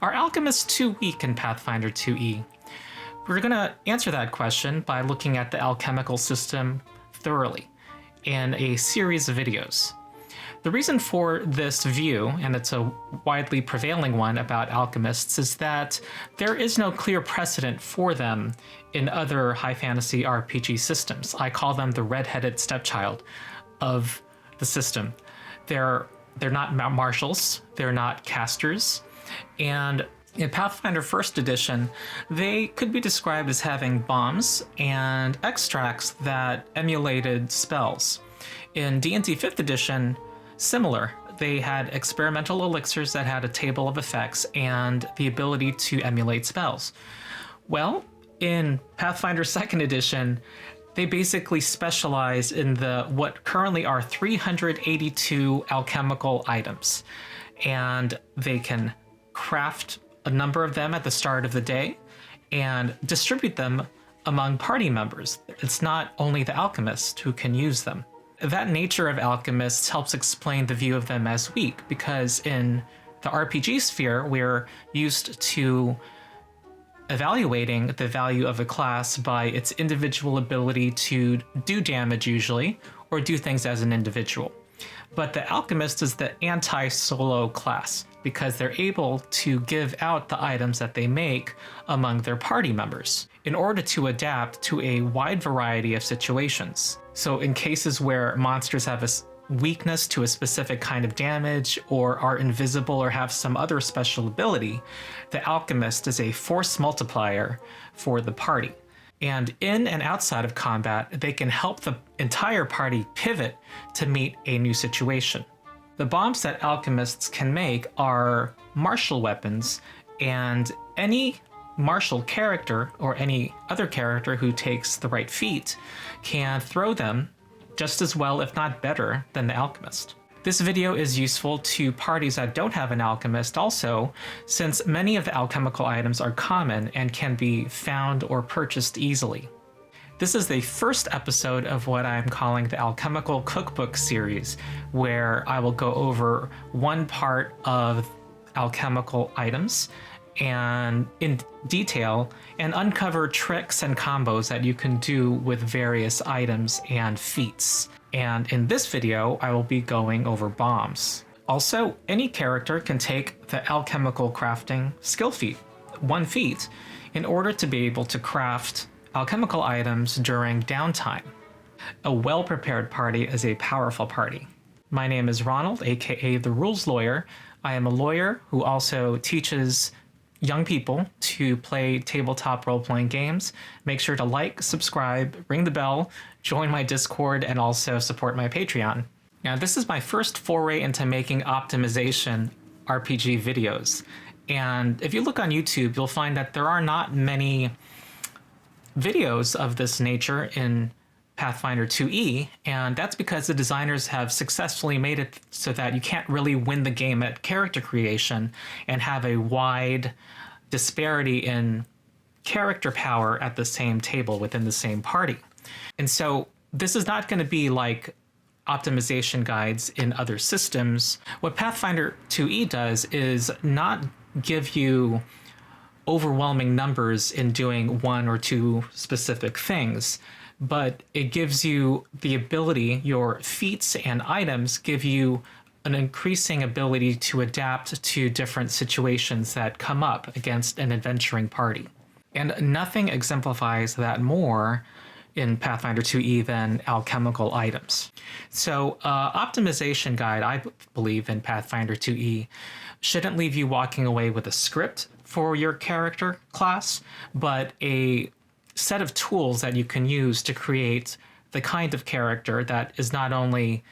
Are alchemists too weak in Pathfinder 2e? We're going to answer that question by looking at the alchemical system thoroughly in a series of videos. The reason for this view, and it's a widely prevailing one about alchemists, is that there is no clear precedent for them in other high fantasy RPG systems. I call them the red-headed stepchild of the system. They're not marshals, they're not casters, and in Pathfinder 1st edition, they could be described as having bombs and extracts that emulated spells. In D&D 5th edition, similar. They had experimental elixirs that had a table of effects and the ability to emulate spells. Well, in Pathfinder 2nd edition, they basically specialize in what currently are 382 alchemical items, and they can craft a number of them at the start of the day and distribute them among party members. It's not only the alchemist who can use them. That nature of alchemists helps explain the view of them as weak, because in the RPG sphere, we're used to evaluating the value of a class by its individual ability to do damage usually, or do things as an individual. But the alchemist is the anti-solo class, because they're able to give out the items that they make among their party members in order to adapt to a wide variety of situations. So in cases where monsters have a weakness to a specific kind of damage, or are invisible, or have some other special ability, the alchemist is a force multiplier for the party. And in and outside of combat, they can help the entire party pivot to meet a new situation. The bombs that alchemists can make are martial weapons, and any martial character or any other character who takes the right feat can throw them just as well, if not better, than the alchemist. This video is useful to parties that don't have an alchemist also, since many of the alchemical items are common and can be found or purchased easily. This is the first episode of what I'm calling the Alchemical Cookbook series, where I will go over one part of alchemical items and in detail and uncover tricks and combos that you can do with various items and feats. And in this video, I will be going over bombs. Also, any character can take the alchemical crafting skill feat, one feat, in order to be able to craft alchemical items during downtime. A well-prepared party is a powerful party. My name is Ronald, aka the Rules Lawyer. I am a lawyer who also teaches young people to play tabletop role-playing games. Make sure to like, subscribe, ring the bell, join my Discord, and also support my Patreon. Now, this is my first foray into making optimization RPG videos. And if you look on YouTube, you'll find that there are not many videos of this nature in Pathfinder 2e, and that's because the designers have successfully made it so that you can't really win the game at character creation and have a wide disparity in character power at the same table within the same party. And so this is not going to be like optimization guides in other systems. What Pathfinder 2e does is not give you overwhelming numbers in doing one or two specific things, but it gives you the ability, your feats and items give you an increasing ability to adapt to different situations that come up against an adventuring party. And nothing exemplifies that more in Pathfinder 2e than alchemical items. So optimization guide, I believe, in Pathfinder 2e shouldn't leave you walking away with a script for your character class, but a set of tools that you can use to create the kind of character that is not only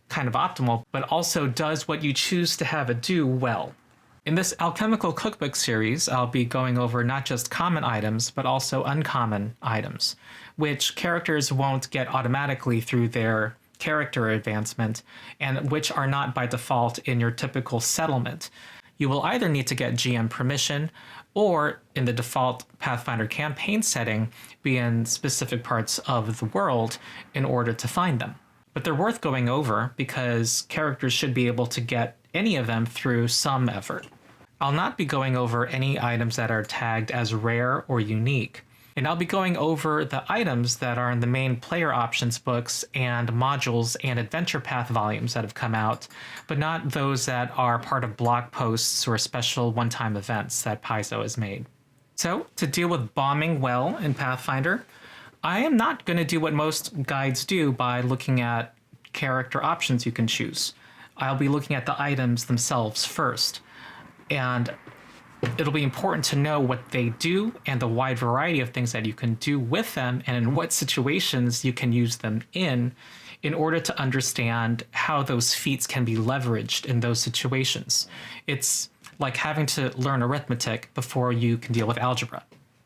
kind of optimal, but also does what you choose to have it do well. In this Alchemical Cookbook series, I'll be going over not just common items, but also uncommon items, which characters won't get automatically through their character advancement, and which are not by default in your typical settlement. You will either need to get GM permission, or in the default Pathfinder campaign setting, be in specific parts of the world in order to find them. But they're worth going over because characters should be able to get any of them through some effort. I'll not be going over any items that are tagged as rare or unique, and I'll be going over the items that are in the main player options books and modules and adventure path volumes that have come out, but not those that are part of blog posts or special one-time events that Paizo has made. So, to deal with bombing well in Pathfinder, I am not going to do what most guides do by looking at character options you can choose. I'll be looking at the items themselves first, and it'll be important to know what they do and the wide variety of things that you can do with them and in what situations you can use them in order to understand how those feats can be leveraged in those situations. It's like having to learn arithmetic before you can deal with algebra.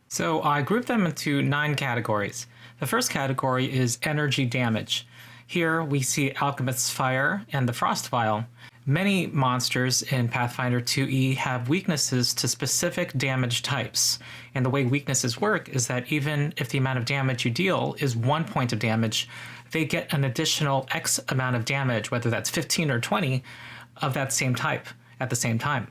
So I grouped them into 9 categories. The first category is energy damage. Here we see Alchemist's Fire and the Frost Vial. Many monsters in Pathfinder 2e have weaknesses to specific damage types, and the way weaknesses work is that even if the amount of damage you deal is 1 point of damage, they get an additional X amount of damage, whether that's 15 or 20, of that same type at the same time.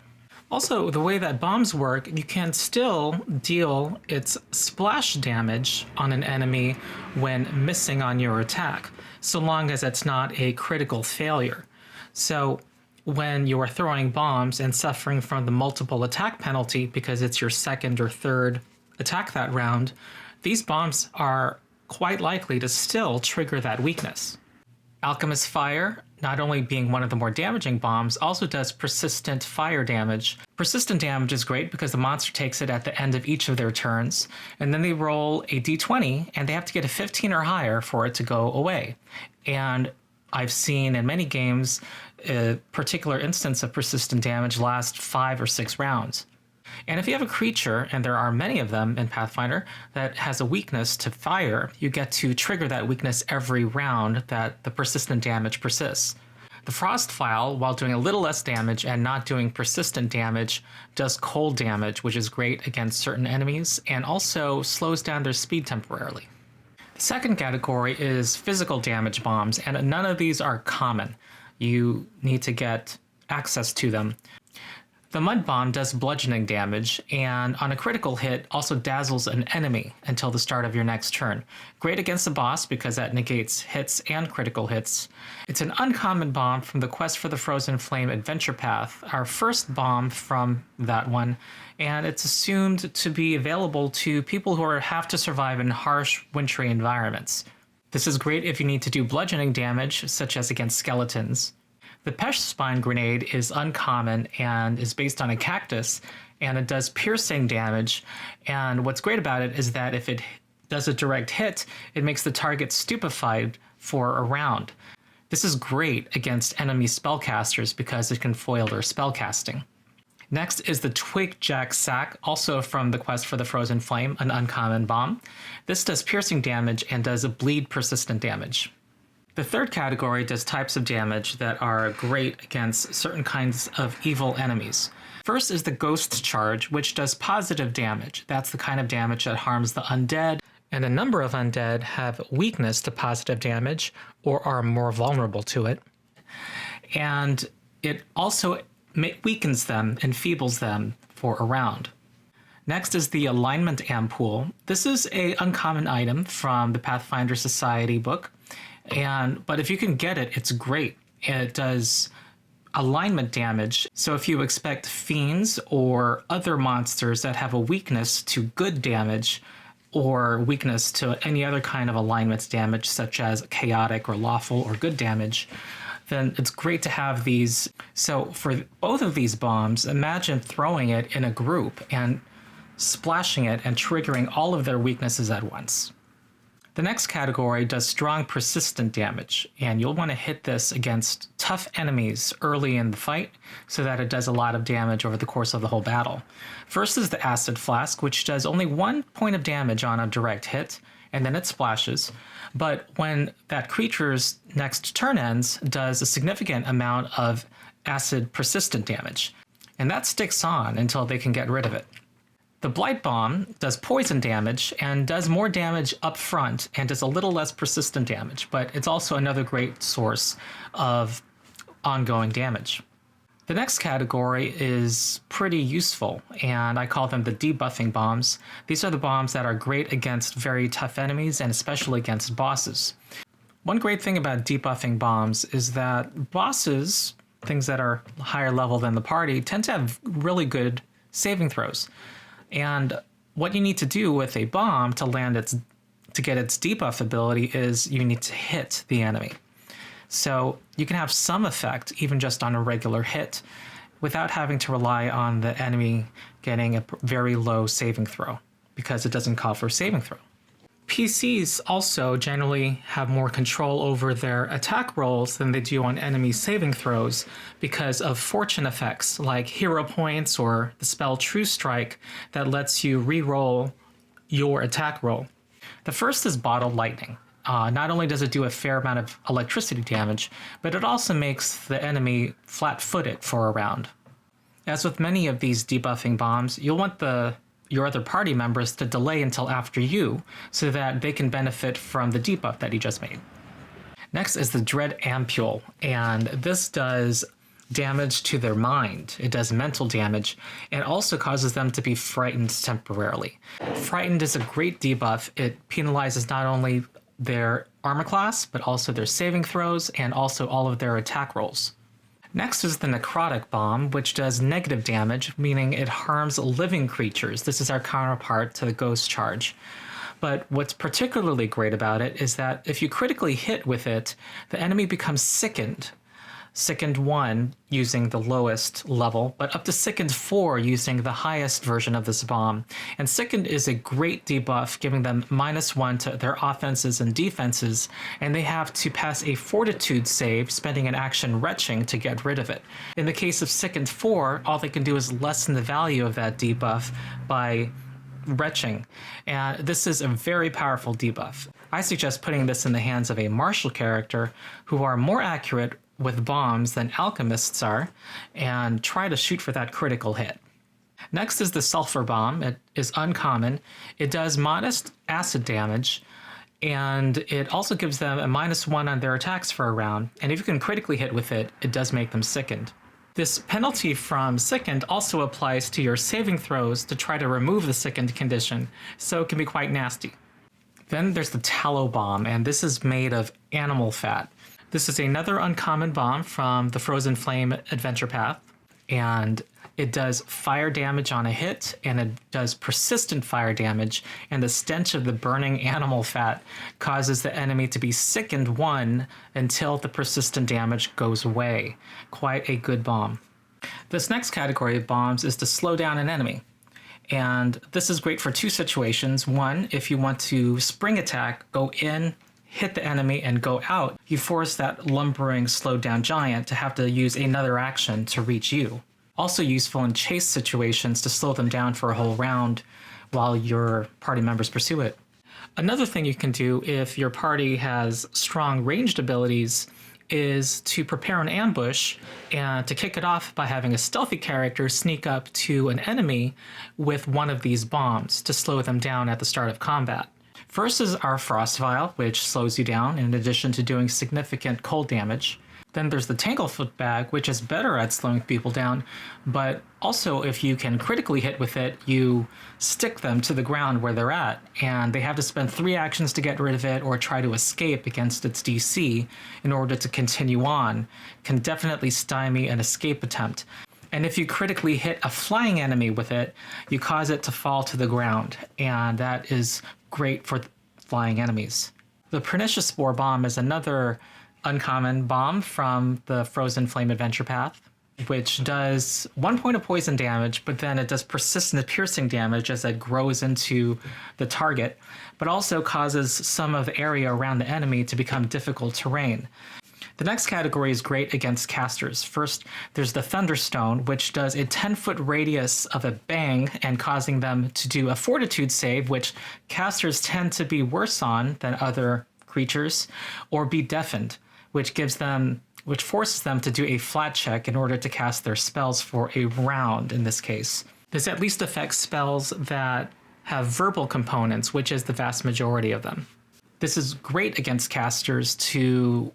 Also, the way that bombs work, you can still deal its splash damage on an enemy when missing on your attack, so long as it's not a critical failure. So when you are throwing bombs and suffering from the multiple attack penalty because it's your second or third attack that round, these bombs are quite likely to still trigger that weakness. Alchemist's Fire, not only being one of the more damaging bombs, also does persistent fire damage. Persistent damage is great because the monster takes it at the end of each of their turns, and then they roll a d20, and they have to get a 15 or higher for it to go away. And I've seen in many games a particular instance of persistent damage last 5 or 6 rounds. And if you have a creature, and there are many of them in Pathfinder, that has a weakness to fire, you get to trigger that weakness every round that the persistent damage persists. The Frost Vial, while doing a little less damage and not doing persistent damage, does cold damage, which is great against certain enemies, and also slows down their speed temporarily. The second category is physical damage bombs, and none of these are common. You need to get access to them. The Mud Bomb does bludgeoning damage, and on a critical hit also dazzles an enemy until the start of your next turn. Great against the boss because that negates hits and critical hits. It's an uncommon bomb from the Quest for the Frozen Flame Adventure Path, our first bomb from that one, and it's assumed to be available to people who have to survive in harsh, wintry environments. This is great if you need to do bludgeoning damage, such as against skeletons. The Pesh Spine Grenade is uncommon and is based on a cactus, and it does piercing damage. And what's great about it is that if it does a direct hit, it makes the target stupefied for a round. This is great against enemy spellcasters because it can foil their spellcasting. Next is the Twigjack Sack, also from the Quest for the Frozen Flame, an uncommon bomb. This does piercing damage and does a bleed persistent damage. The third category does types of damage that are great against certain kinds of evil enemies. First is the Ghost Charge, which does positive damage. That's the kind of damage that harms the undead, and a number of undead have weakness to positive damage or are more vulnerable to it. And it also weakens them, enfeebles them for a round. Next is the Alignment Ampoule. This is an uncommon item from the Pathfinder Society book. But if you can get it, it's great. It does alignment damage. So if you expect fiends or other monsters that have a weakness to good damage or weakness to any other kind of alignment damage, such as chaotic or lawful or good damage, then it's great to have these. So for both of these bombs, imagine throwing it in a group and splashing it and triggering all of their weaknesses at once. The next category does strong persistent damage, and you'll want to hit this against tough enemies early in the fight so that it does a lot of damage over the course of the whole battle. First is the Acid Flask, which does only 1 point of damage on a direct hit, and then it splashes. But when that creature's next turn ends, does a significant amount of acid persistent damage, and that sticks on until they can get rid of it. The Blight Bomb does poison damage and does more damage up front and does a little less persistent damage, but it's also another great source of ongoing damage. The The next category is pretty useful, and I call them the debuffing bombs. These are the bombs that are great against very tough enemies and especially against bosses. One great thing about debuffing bombs is that bosses, things that are higher level than the party, tend to have really good saving throws. And what you need to do with a bomb to get its debuff ability is you need to hit the enemy. So you can have some effect even just on a regular hit without having to rely on the enemy getting a very low saving throw because it doesn't call for a saving throw. PCs also generally have more control over their attack rolls than they do on enemy saving throws because of fortune effects like hero points or the spell True Strike that lets you re-roll your attack roll. The first is Bottled Lightning. Not only does it do a fair amount of electricity damage, but it also makes the enemy flat-footed for a round. As with many of these debuffing bombs, you'll want your other party members to delay until after you so that they can benefit from the debuff that you just made. Next is the Dread Ampule, and this does damage to their mind. It does mental damage and also causes them to be frightened temporarily. Frightened is a great debuff. It penalizes not only their armor class, but also their saving throws and also all of their attack rolls. Next is the Necrotic Bomb, which does negative damage, meaning it harms living creatures. This is our counterpart to the Ghost Charge. But what's particularly great about it is that if you critically hit with it, the enemy becomes sickened. Sickened 1 using the lowest level, but up to Sickened 4 using the highest version of this bomb. And Sickened is a great debuff, giving them -1 to their offenses and defenses, and they have to pass a Fortitude save, spending an action retching to get rid of it. In the case of Sickened 4, all they can do is lessen the value of that debuff by retching, and this is a very powerful debuff. I suggest putting this in the hands of a martial character who are more accurate with bombs than alchemists are, and try to shoot for that critical hit. Next is the Sulfur Bomb. It is uncommon. It does modest acid damage, and it also gives them a -1 on their attacks for a round, and if you can critically hit with it, it does make them sickened. This penalty from sickened also applies to your saving throws to try to remove the sickened condition, so it can be quite nasty. Then there's the Tallow Bomb, and this is made of animal fat. This is another uncommon bomb from the Frozen Flame adventure path, and it does fire damage on a hit, and it does persistent fire damage, and the stench of the burning animal fat causes the enemy to be sickened 1 until the persistent damage goes away. Quite a good bomb. This next category of bombs is to slow down an enemy. And this is great for 2 situations. One, if you want to spring attack, go in, hit the enemy, and go out, you force that lumbering, slowed down giant to have to use another action to reach you. Also useful in chase situations to slow them down for a whole round while your party members pursue it. Another thing you can do if your party has strong ranged abilities is to prepare an ambush and to kick it off by having a stealthy character sneak up to an enemy with one of these bombs to slow them down at the start of combat. First is our Frost Vial, which slows you down in addition to doing significant cold damage. Then there's the Tanglefoot Bag, which is better at slowing people down, but also if you can critically hit with it, you stick them to the ground where they're at, and they have to spend 3 actions to get rid of it or try to escape against its DC in order to continue on. Can definitely stymie an escape attempt. And if you critically hit a flying enemy with it, you cause it to fall to the ground, and that is great for flying enemies. The Pernicious Spore Bomb is another uncommon bomb from the Frozen Flame adventure path, which does 1 point of poison damage, but then it does persistent piercing damage as it grows into the target, but also causes some of the area around the enemy to become difficult terrain. The next category is great against casters. First, there's the Thunderstone, which does a 10-foot radius of a bang and causing them to do a Fortitude save, which casters tend to be worse on than other creatures, or be Deafened, which forces them to do a flat check in order to cast their spells for a round in this case. This at least affects spells that have verbal components, which is the vast majority of them. This is great against casters to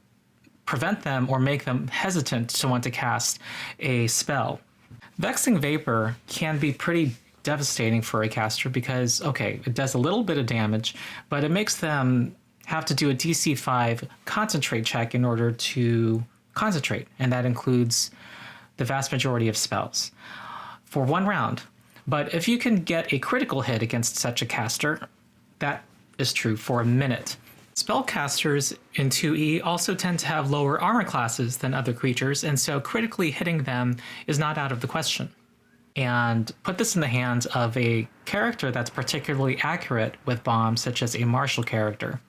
prevent them or make them hesitant to want to cast a spell. Vexing Vapor can be pretty devastating for a caster because, okay, it does a little bit of damage, but it makes them have to do a DC 5 concentrate check in order to concentrate, and that includes the vast majority of spells for 1 round. But if you can get a critical hit against such a caster, that is true for a minute. Spellcasters in 2E also tend to have lower armor classes than other creatures, and so critically hitting them is not out of the question. And put this in the hands of a character that's particularly accurate with bombs, such as a martial character.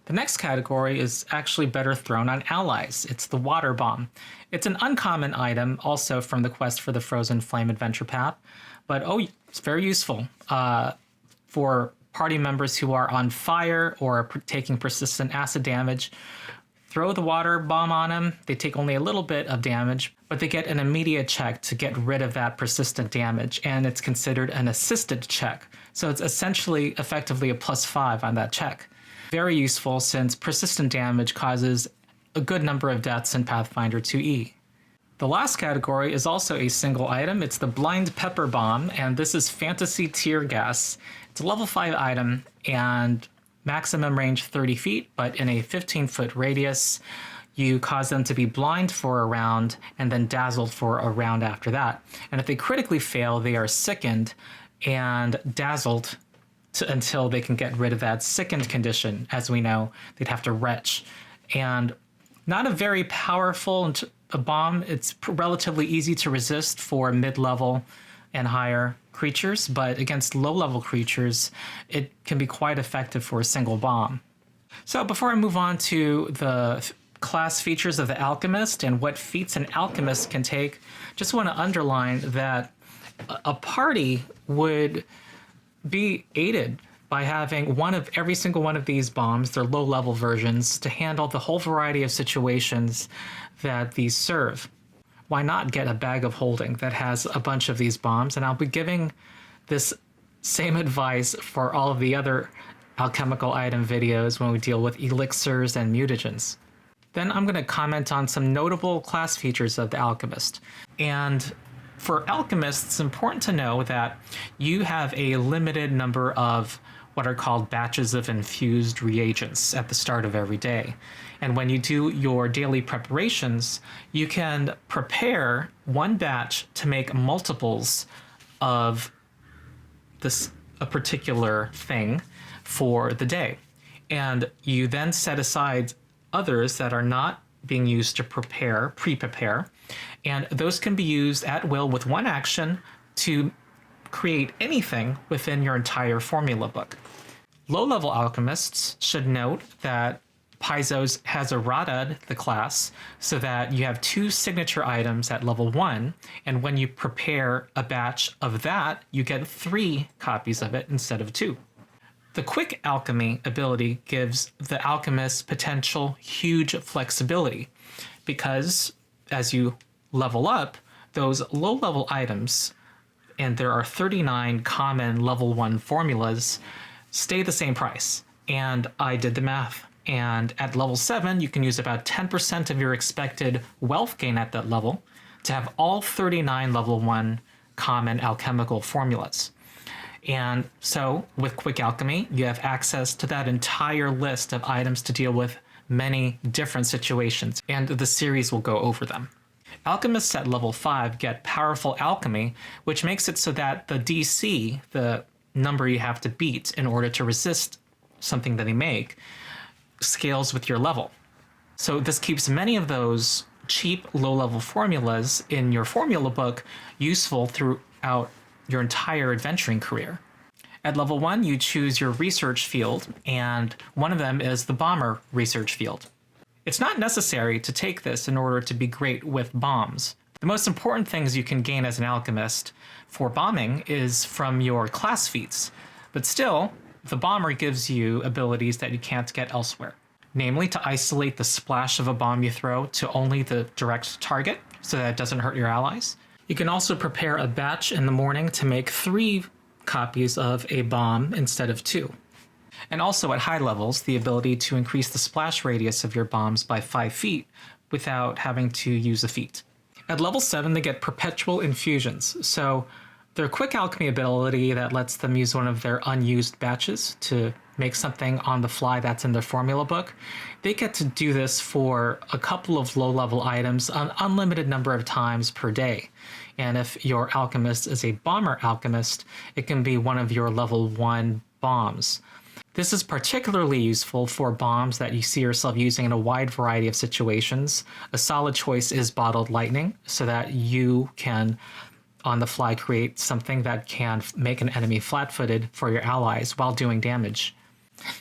The next category is actually better thrown on allies. It's the water bomb. It's an uncommon item, also from the Quest for the Frozen Flame Adventure Path, but it's very useful for party members who are on fire or taking persistent acid damage. Throw the water bomb on them. They take only a little bit of damage, but they get an immediate check to get rid of that persistent damage, and it's considered an assisted check. So it's essentially effectively a +5 on that check. Very useful since persistent damage causes a good number of deaths in Pathfinder 2E. The last category is also a single item. It's the blindpepper bomb, and this is fantasy tear gas. It's a level 5 item and maximum range 30 feet, but in a 15-foot radius. You cause them to be blind for a round and then dazzled for a round after that. And if they critically fail, they are sickened and dazzled until they can get rid of that sickened condition. As we know, they'd have to retch. And not a very powerful bomb. It's relatively easy to resist for mid-level and higher creatures, but against low-level creatures, it can be quite effective for a single bomb. So before I move on to the class features of the Alchemist and what feats an Alchemist can take, just want to underline that a party would be aided by having one of every single one of these bombs, their low-level versions, to handle the whole variety of situations that these serve. Why not get a bag of holding that has a bunch of these bombs? And I'll be giving this same advice for all of the other alchemical item videos when we deal with elixirs and mutagens. Then I'm going to comment on some notable class features of the Alchemist. And for Alchemists, it's important to know that you have a limited number of what are called batches of infused reagents at the start of every day. And when you do your daily preparations, you can prepare one batch to make multiples of a particular thing for the day. And you then set aside others that are not being used to pre-prepare, and those can be used at will with one action to create anything within your entire formula book. Low-level alchemists should note that Paizo has errataed the class so that you have 2 signature items at level 1, and when you prepare a batch of that, you get 3 copies of it instead of 2. The Quick Alchemy ability gives the alchemist potential huge flexibility because as you level up, those low-level items, and there are 39 common level 1 formulas, stay the same price. And I did the math. And at level 7, you can use about 10% of your expected wealth gain at that level to have all 39 level 1 common alchemical formulas. And so with Quick Alchemy, you have access to that entire list of items to deal with many different situations, and the series will go over them. Alchemists at level 5 get Powerful Alchemy, which makes it so that the DC, the number you have to beat in order to resist something that they make, scales with your level. So this keeps many of those cheap low-level formulas in your formula book useful throughout your entire adventuring career. At level 1, you choose your research field, and one of them is the bomber research field. It's not necessary to take this in order to be great with bombs. The most important things you can gain as an alchemist for bombing is from your class feats, but still, the bomber gives you abilities that you can't get elsewhere. Namely, to isolate the splash of a bomb you throw to only the direct target so that it doesn't hurt your allies. You can also prepare a batch in the morning to make 3 copies of a bomb instead of 2. And also at high levels, the ability to increase the splash radius of your bombs by 5 feet without having to use a feat. At level 7, they get perpetual infusions, so their quick alchemy ability that lets them use one of their unused batches to make something on the fly that's in their formula book. They get to do this for a couple of low-level items an unlimited number of times per day. And if your alchemist is a bomber alchemist, it can be one of your level 1 bombs. This is particularly useful for bombs that you see yourself using in a wide variety of situations. A solid choice is bottled lightning, so that you can on the fly create something that can make an enemy flat-footed for your allies while doing damage.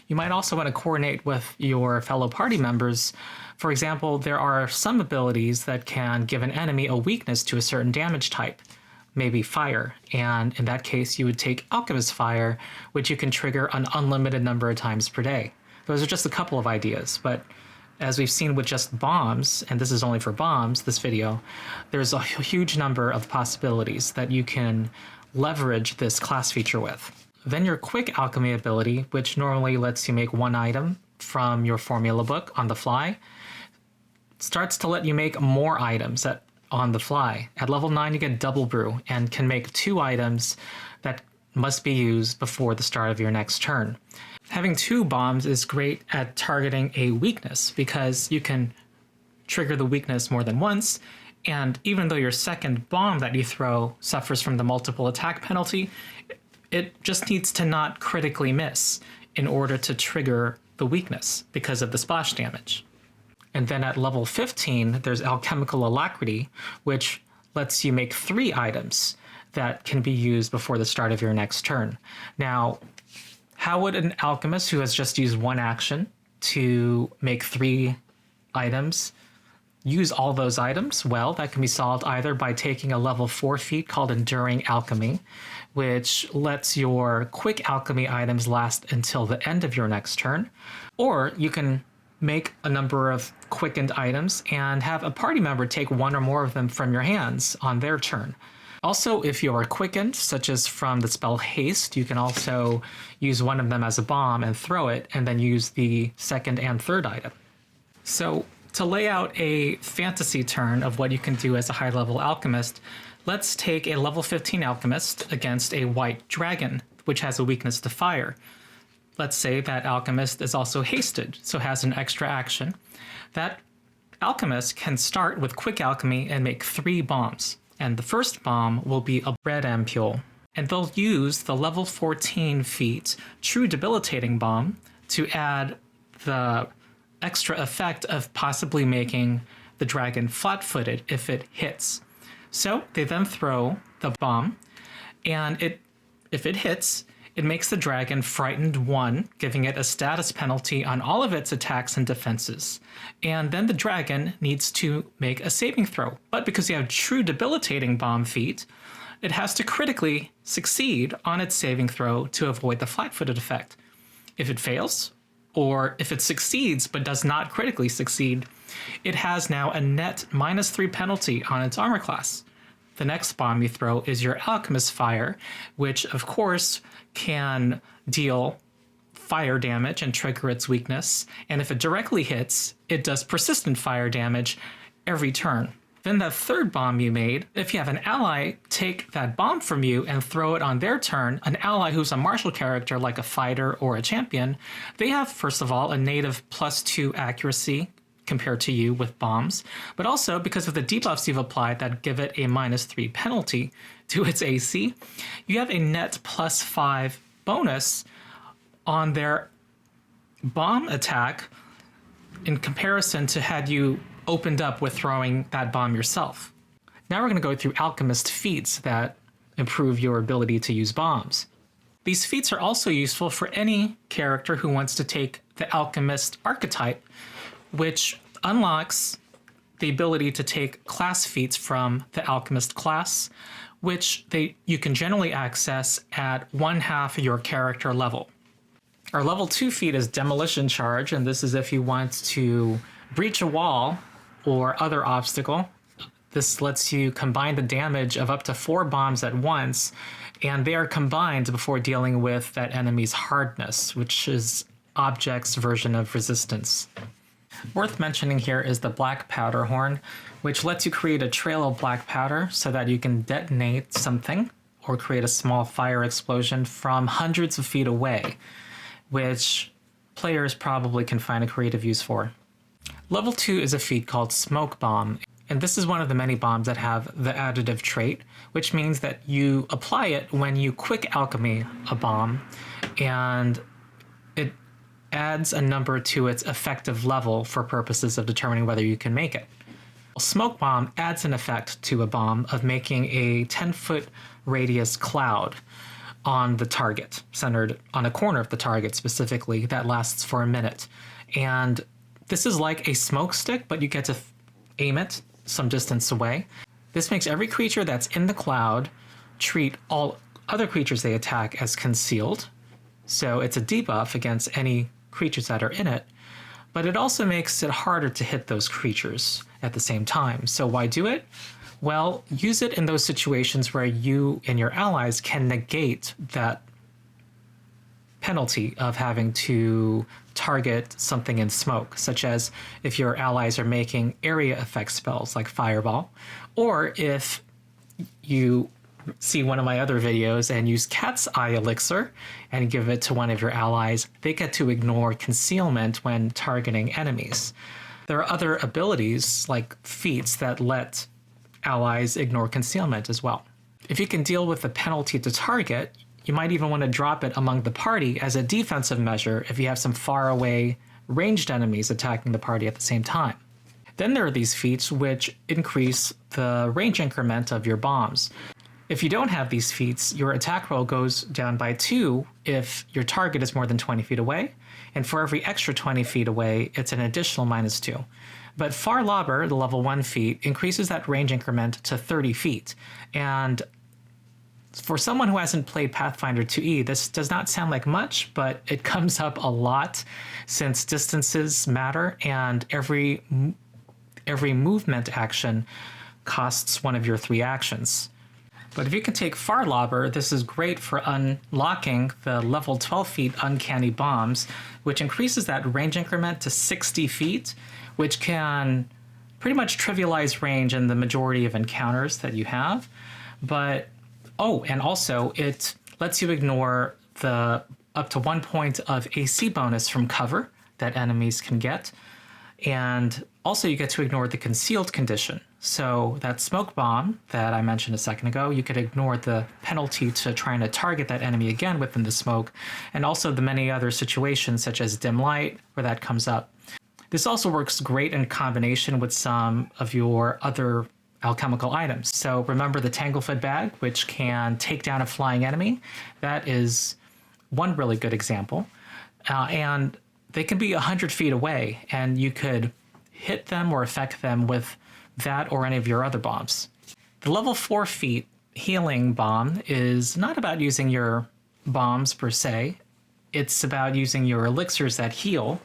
You might also want to coordinate with your fellow party members. For example, there are some abilities that can give an enemy a weakness to a certain damage type, maybe fire, and in that case you would take Alchemist Fire, which you can trigger an unlimited number of times per day. Those are just a couple of ideas, but as we've seen with just bombs, and this is only for bombs, this video, there's a huge number of possibilities that you can leverage this class feature with. Then your quick alchemy ability, which normally lets you make one item from your formula book on the fly, starts to let you make more items on the fly. At level 9, you get double brew and can make 2 items that must be used before the start of your next turn. Having 2 bombs is great at targeting a weakness because you can trigger the weakness more than once, and even though your second bomb that you throw suffers from the multiple attack penalty, it just needs to not critically miss in order to trigger the weakness because of the splash damage. And then at level 15, there's Alchemical Alacrity, which lets you make 3 items that can be used before the start of your next turn. Now, how would an alchemist who has just used 1 action to make 3 items use all those items? Well, that can be solved either by taking a level 4 feat called Enduring Alchemy, which lets your quick alchemy items last until the end of your next turn, or you can make a number of quickened items and have a party member take 1 or more of them from your hands on their turn. Also, if you are quickened, such as from the spell Haste, you can also use one of them as a bomb and throw it, and then use the second and third item. So, to lay out a fantasy turn of what you can do as a high-level alchemist, let's take a level 15 alchemist against a white dragon, which has a weakness to fire. Let's say that alchemist is also hasted, so has an extra action. That alchemist can start with quick alchemy and make 3 bombs. And the first bomb will be a red ampule. And they'll use the level 14 feat True Debilitating Bomb to add the extra effect of possibly making the dragon flat-footed if it hits. So they then throw the bomb, and if it hits, it makes the dragon frightened 1, giving it a status penalty on all of its attacks and defenses. And then the dragon needs to make a saving throw. But because you have True Debilitating Bomb feat, it has to critically succeed on its saving throw to avoid the flat-footed effect. If it fails, or if it succeeds but does not critically succeed, it has now a net -3 penalty on its armor class. The next bomb you throw is your Alchemist Fire, which of course can deal fire damage and trigger its weakness, and if it directly hits, it does persistent fire damage every turn. Then that third bomb you made, if you have an ally take that bomb from you and throw it on their turn, an ally who's a martial character like a fighter or a champion, they have, first of all, a native +2 accuracy compared to you with bombs, but also because of the debuffs you've applied that give it a -3 penalty to its AC, you have a net +5 bonus on their bomb attack in comparison to had you opened up with throwing that bomb yourself. Now we're going to go through alchemist feats that improve your ability to use bombs. These feats are also useful for any character who wants to take the alchemist archetype, which unlocks the ability to take class feats from the alchemist class, which you can generally access at 1/2 your character level. Our level 2 feat is Demolition Charge, and this is if you want to breach a wall or other obstacle. This lets you combine the damage of up to 4 bombs at once, and they are combined before dealing with that enemy's hardness, which is object's version of resistance. Worth mentioning here is the black powder horn, which lets you create a trail of black powder so that you can detonate something or create a small fire explosion from hundreds of feet away, which players probably can find a creative use for. Level 2 is a feat called Smoke Bomb, and this is one of the many bombs that have the additive trait, which means that you apply it when you quick alchemy a bomb, and it adds a number to its effective level for purposes of determining whether you can make it. Smoke Bomb adds an effect to a bomb of making a 10-foot radius cloud on the target, centered on a corner of the target specifically, that lasts for a minute. And this is like a smoke stick, but you get to aim it some distance away. This makes every creature that's in the cloud treat all other creatures they attack as concealed. So it's a debuff against any creatures that are in it, but it also makes it harder to hit those creatures at the same time. So why do it? Well, use it in those situations where you and your allies can negate that penalty of having to target something in smoke, such as if your allies are making area effect spells like Fireball, or if you see one of my other videos and use Cat's Eye Elixir and give it to one of your allies, they get to ignore concealment when targeting enemies. There are other abilities like feats that let allies ignore concealment as well. If you can deal with the penalty to target, you might even want to drop it among the party as a defensive measure if you have some far away ranged enemies attacking the party at the same time. Then there are these feats which increase the range increment of your bombs. If you don't have these feats, your attack roll goes down by 2 if your target is more than 20 feet away, and for every extra 20 feet away, it's an additional -2. But Far Lobber, the level 1 feat, increases that range increment to 30 feet. And for someone who hasn't played Pathfinder 2e, this does not sound like much, but it comes up a lot since distances matter, and every movement action costs one of your 3 actions. But if you can take Far Lobber, this is great for unlocking the level 12 feet Uncanny Bombs, which increases that range increment to 60 feet, which can pretty much trivialize range in the majority of encounters that you have. But, oh, and also it lets you ignore the up to 1 point of AC bonus from cover that enemies can get. And also you get to ignore the concealed condition. So that smoke bomb that I mentioned a second ago, you could ignore the penalty to trying to target that enemy again within the smoke, and also the many other situations such as dim light where that comes up. This also works great in combination with some of your other alchemical items. So remember the Tanglefoot bag, which can take down a flying enemy. That is one really good example. And they can be 100 feet away, and you could hit them or affect them with that or any of your other bombs. The level 4 feat healing bomb is not about using your bombs per se. It's about using your elixirs that heal,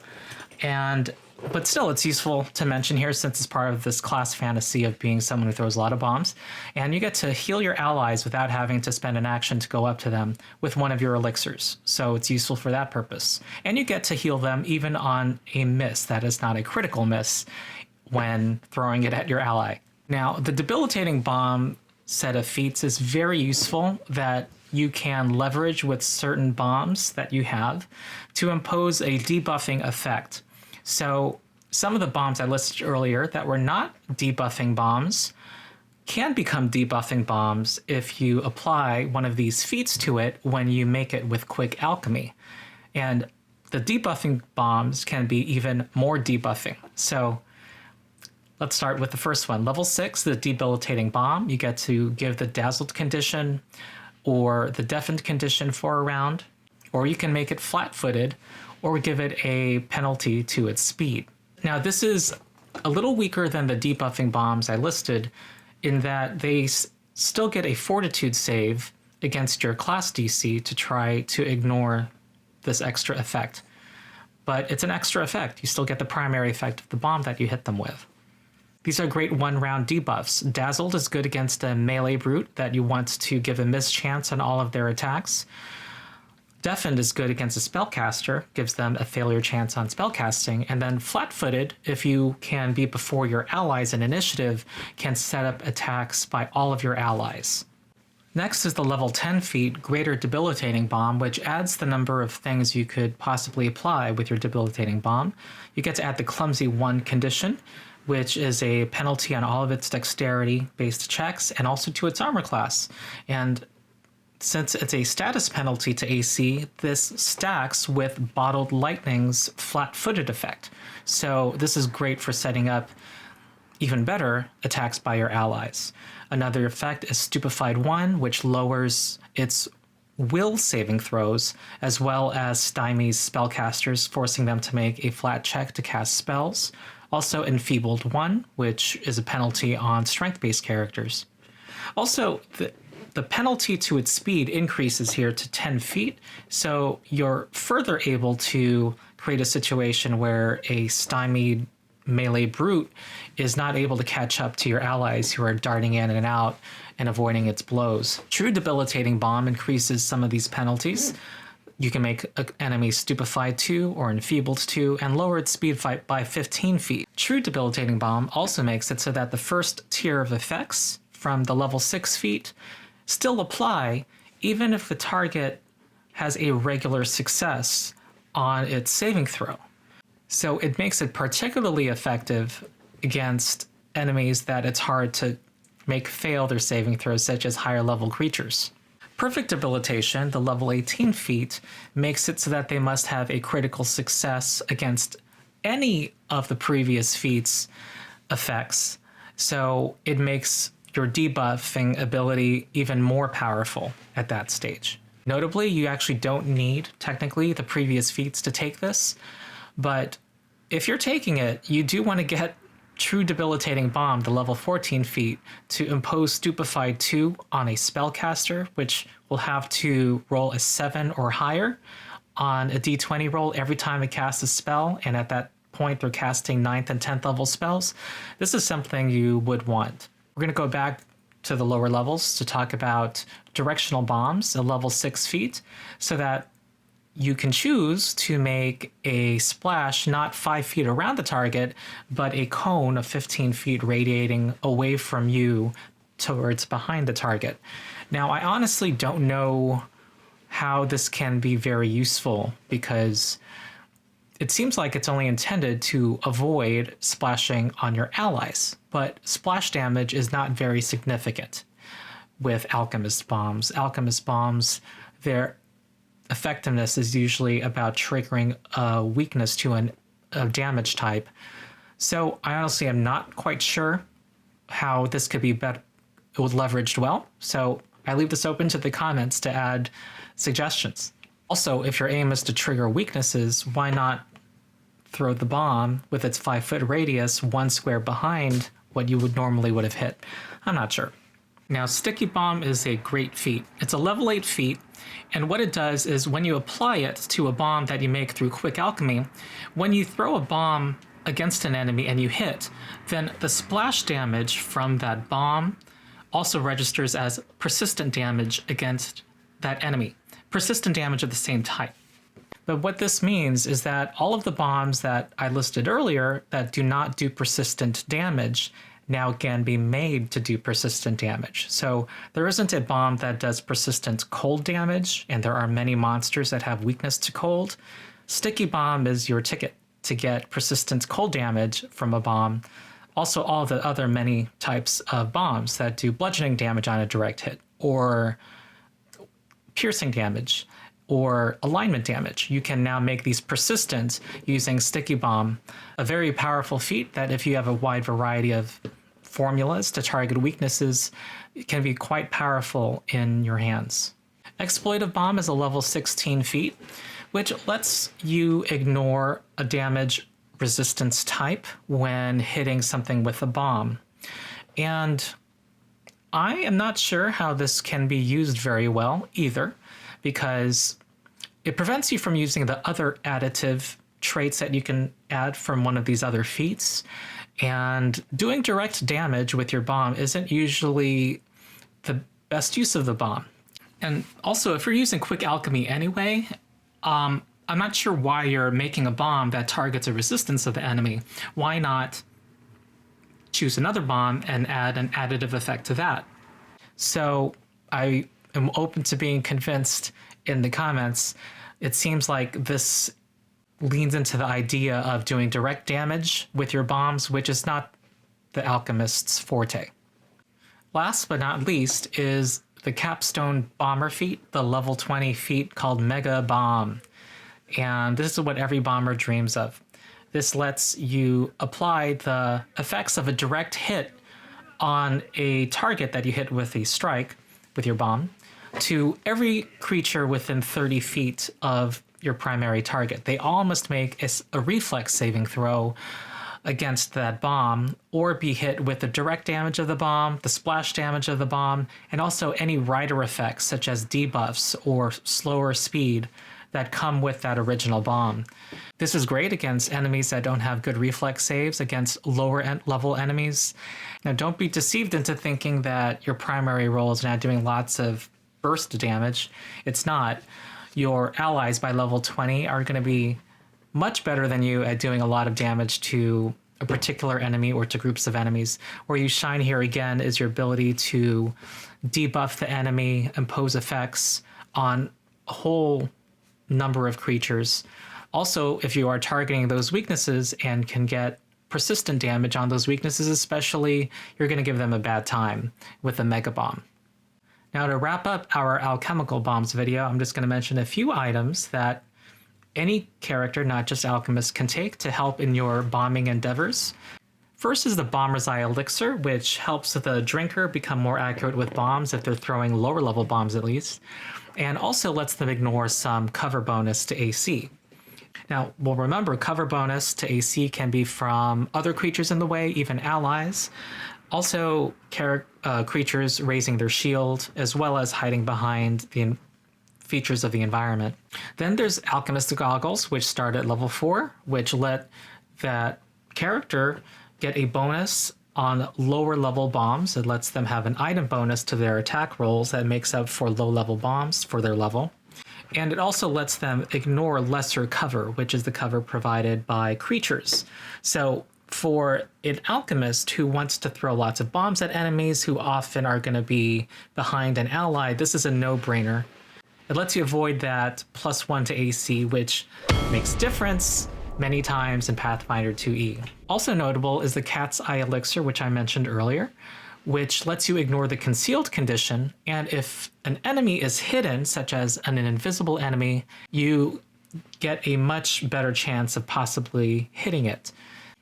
but still it's useful to mention here since it's part of this class fantasy of being someone who throws a lot of bombs. And you get to heal your allies without having to spend an action to go up to them with one of your elixirs. So it's useful for that purpose. And you get to heal them even on a miss that is not a critical miss when throwing it at your ally. Now, the Debilitating Bomb set of feats is very useful that you can leverage with certain bombs that you have to impose a debuffing effect. So some of the bombs I listed earlier that were not debuffing bombs can become debuffing bombs if you apply one of these feats to it when you make it with Quick Alchemy. And the debuffing bombs can be even more debuffing. So let's start with the first one. Level 6, the Debilitating Bomb. You get to give the Dazzled condition or the Deafened condition for a round, or you can make it flat-footed or give it a penalty to its speed. Now, this is a little weaker than the debuffing bombs I listed in that they still get a Fortitude save against your class DC to try to ignore this extra effect. But it's an extra effect. You still get the primary effect of the bomb that you hit them with. These are great one-round debuffs. Dazzled is good against a melee brute that you want to give a mischance on all of their attacks. Deafened is good against a spellcaster, gives them a failure chance on spellcasting, and then flat-footed, if you can be before your allies in initiative, can set up attacks by all of your allies. Next is the level 10 feat Greater Debilitating Bomb, which adds the number of things you could possibly apply with your Debilitating Bomb. You get to add the Clumsy 1 condition, which is a penalty on all of its dexterity-based checks and also to its armor class. And since it's a status penalty to AC, this stacks with Bottled Lightning's flat-footed effect. So this is great for setting up even better attacks by your allies. Another effect is Stupefied 1, which lowers its will saving throws, as well as stymies spellcasters, forcing them to make a flat check to cast spells. Also Enfeebled 1, which is a penalty on strength-based characters. Also, the penalty to its speed increases here to 10 feet, so you're further able to create a situation where a stymied melee brute is not able to catch up to your allies who are darting in and out and avoiding its blows. True Debilitating Bomb increases some of these penalties. You can make an enemy Stupefied 2 or Enfeebled 2 and lower its speed by 15 feet. True Debilitating Bomb also makes it so that the first tier of effects from the level 6 feat still apply even if the target has a regular success on its saving throw. So it makes it particularly effective against enemies that it's hard to make fail their saving throws, such as higher level creatures. Perfect Debilitation, the level 18 feat, makes it so that they must have a critical success against any of the previous feats' effects. So it makes your debuffing ability even more powerful at that stage. Notably, you actually don't need, technically, the previous feats to take this, but if you're taking it, you do want to get True Debilitating Bomb, the level 14 feat, to impose Stupefied 2 on a spellcaster, which will have to roll a 7 or higher on a d20 roll every time it casts a spell, and at that point they're casting 9th and 10th level spells. This is something you would want. We're going to go back to the lower levels to talk about Directional Bombs, a level 6 feat, so that you can choose to make a splash not 5 feet around the target, but a cone of 15 feet radiating away from you towards behind the target. Now, I honestly don't know how this can be very useful because it seems like it's only intended to avoid splashing on your allies, but splash damage is not very significant with Alchemist bombs. Alchemist bombs, their effectiveness is usually about triggering a weakness to a damage type. So I honestly am not quite sure how this could be leveraged well. So I leave this open to the comments to add suggestions. Also, if your aim is to trigger weaknesses, why not throw the bomb with its 5-foot radius 1 square behind what you would have hit? I'm not sure. Now, Sticky Bomb is a great feat. It's a level 8 feat, and what it does is when you apply it to a bomb that you make through Quick Alchemy, when you throw a bomb against an enemy and you hit, then the splash damage from that bomb also registers as persistent damage against that enemy. Persistent damage of the same type. But what this means is that all of the bombs that I listed earlier that do not do persistent damage now can be made to do persistent damage. So there isn't a bomb that does persistent cold damage, and there are many monsters that have weakness to cold. Sticky Bomb is your ticket to get persistent cold damage from a bomb. Also, all the other many types of bombs that do bludgeoning damage on a direct hit, or piercing damage, or alignment damage. You can now make these persistent using Sticky Bomb, a very powerful feat that if you have a wide variety of formulas to target weaknesses, it can be quite powerful in your hands. Exploitive Bomb is a level 16 feat, which lets you ignore a damage resistance type when hitting something with a bomb. And I am not sure how this can be used very well either, because it prevents you from using the other additive traits that you can add from one of these other feats. And doing direct damage with your bomb isn't usually the best use of the bomb. And also, if you're using quick alchemy anyway, I'm not sure why you're making a bomb that targets a resistance of the enemy. Why not choose another bomb and add an additive effect to that? So I am open to being convinced in the comments. It seems like this leans into the idea of doing direct damage with your bombs, which is not the alchemist's forte. Last but not least is the capstone bomber feat, the level 20 feat called Mega Bomb. And this is what every bomber dreams of. This lets you apply the effects of a direct hit on a target that you hit with a strike with your bomb to every creature within 30 feet of your primary target. They all must make a reflex saving throw against that bomb or be hit with the direct damage of the bomb, the splash damage of the bomb, and also any rider effects such as debuffs or slower speed that come with that original bomb. This is great against enemies that don't have good reflex saves, against lower level enemies. Now, don't be deceived into thinking that your primary role is now doing lots of burst damage. It's not. Your allies by level 20 are going to be much better than you at doing a lot of damage to a particular enemy or to groups of enemies. Where you shine here again is your ability to debuff the enemy, impose effects on a whole number of creatures. Also, if you are targeting those weaknesses and can get persistent damage on those weaknesses especially, you're going to give them a bad time with a Mega Bomb. Now, to wrap up our alchemical bombs video, I'm just going to mention a few items that any character, not just alchemists, can take to help in your bombing endeavors. First is the Bomber's Eye Elixir, which helps the drinker become more accurate with bombs if they're throwing lower level bombs at least, and also lets them ignore some cover bonus to AC. Now, well, remember, cover bonus to AC can be from other creatures in the way, even allies. Also, creatures raising their shield, as well as hiding behind the features of the environment. Then there's Alchemist Goggles, which start at level 4, which let that character get a bonus on lower level bombs. It lets them have an item bonus to their attack rolls that makes up for low level bombs for their level. And it also lets them ignore lesser cover, which is the cover provided by creatures. So for an alchemist who wants to throw lots of bombs at enemies who often are going to be behind an ally, this is a no-brainer. It lets you avoid that +1 to AC, which makes difference many times in Pathfinder 2e. Also notable is the Cat's Eye Elixir, which I mentioned earlier, which lets you ignore the concealed condition, and if an enemy is hidden, such as an invisible enemy, you get a much better chance of possibly hitting it.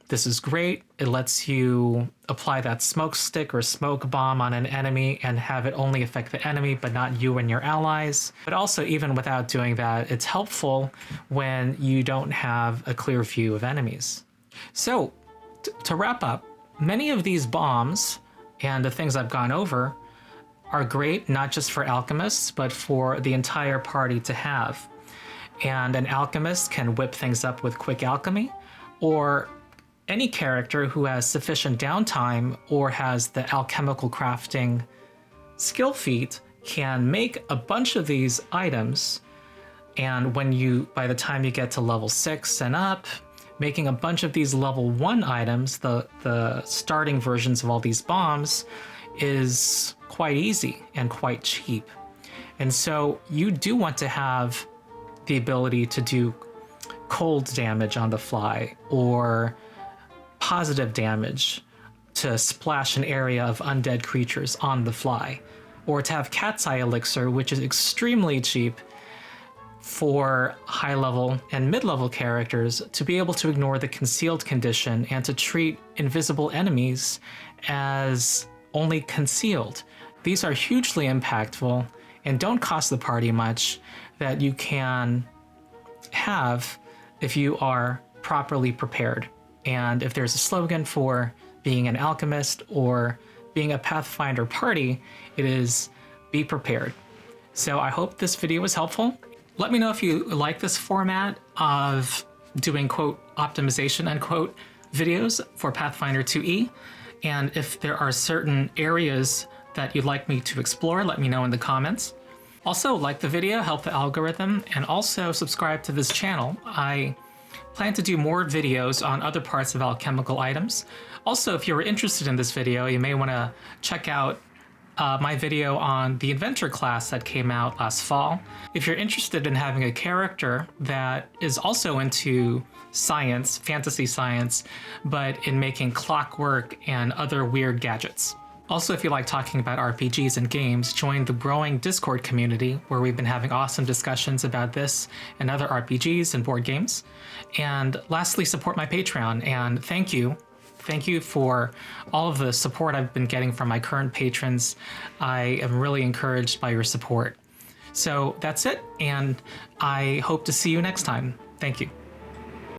This is great. It lets you apply that smoke stick or smoke bomb on an enemy and have it only affect the enemy, but not you and your allies. But also, even without doing that, it's helpful when you don't have a clear view of enemies. So, to wrap up, many of these bombs and the things I've gone over are great, not just for alchemists, but for the entire party to have. And an alchemist can whip things up with quick alchemy, or any character who has sufficient downtime or has the alchemical crafting skill feat can make a bunch of these items. And by the time you get to level 6 and up, making a bunch of these level 1 items, the starting versions of all these bombs, is quite easy and quite cheap. And so you do want to have the ability to do cold damage on the fly, or positive damage to splash an area of undead creatures on the fly, or to have Cat's Eye Elixir, which is extremely cheap for high-level and mid-level characters to be able to ignore the concealed condition and to treat invisible enemies as only concealed. These are hugely impactful and don't cost the party much, that you can have if you are properly prepared. And if there's a slogan for being an alchemist or being a Pathfinder party, it is be prepared. So I hope this video was helpful. Let me know if you like this format of doing quote optimization unquote videos for Pathfinder 2e. And if there are certain areas that you'd like me to explore, let me know in the comments. Also, like the video, help the algorithm, and also subscribe to this channel. I plan to do more videos on other parts of alchemical items. Also, if you're interested in this video, you may want to check out my video on the Inventor class that came out last fall. If you're interested in having a character that is also into science, fantasy science, but in making clockwork and other weird gadgets. Also, if you like talking about RPGs and games, join the growing Discord community where we've been having awesome discussions about this and other RPGs and board games. And lastly, support my Patreon, and thank you. Thank you for all of the support I've been getting from my current patrons. I am really encouraged by your support. So that's it, and I hope to see you next time. Thank you.